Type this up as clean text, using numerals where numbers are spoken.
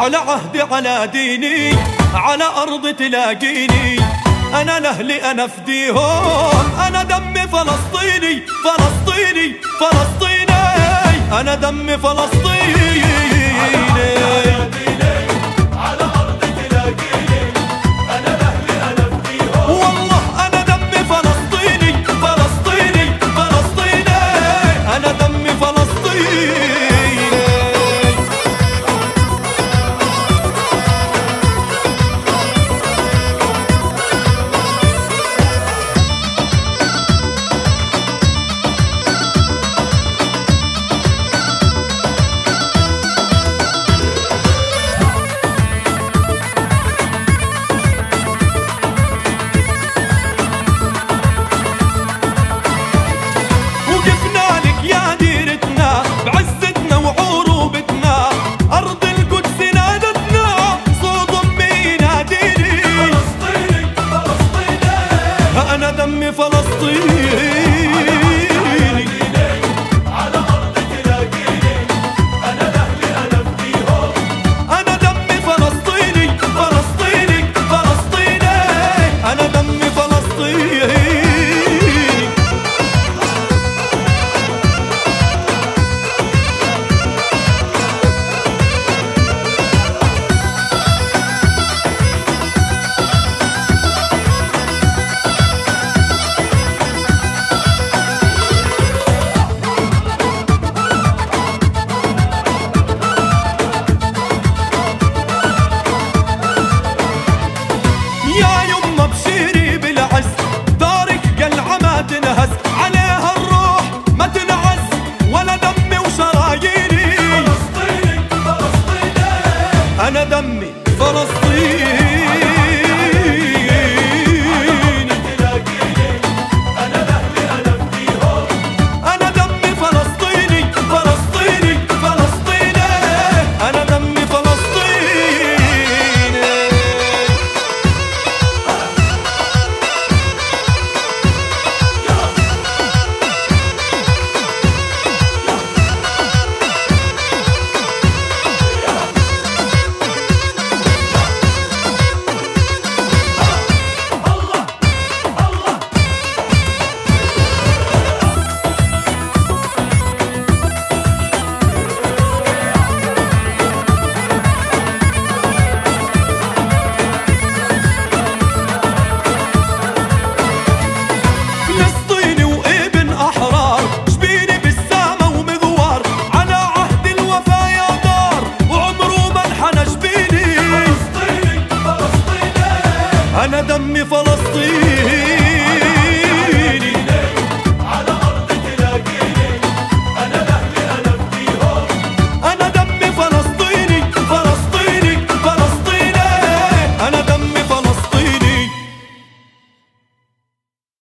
على عهدي على ديني، على أرض تلاقيني، أنا لأهلي أنا فديهم، أنا دمي فلسطيني فلسطيني فلسطيني، أنا دمي فلسطيني. أنا دمي فلسطيني على أرض تلاقيني، أنا لأهلي أنا فديهم، أنا دمي فلسطيني فلسطيني فلسطيني، أنا دمي فلسطيني. تنهز عليها الروح ما تنعز ولا دمي وشراييني، فلسطيني فلسطيني، أنا دمي فلسطيني. أنا لأهلي أنا فديهم، أنا دمي فلسطيني فلسطيني فلسطيني، أنا دمي فلسطيني. أنا دمي فلسطيني.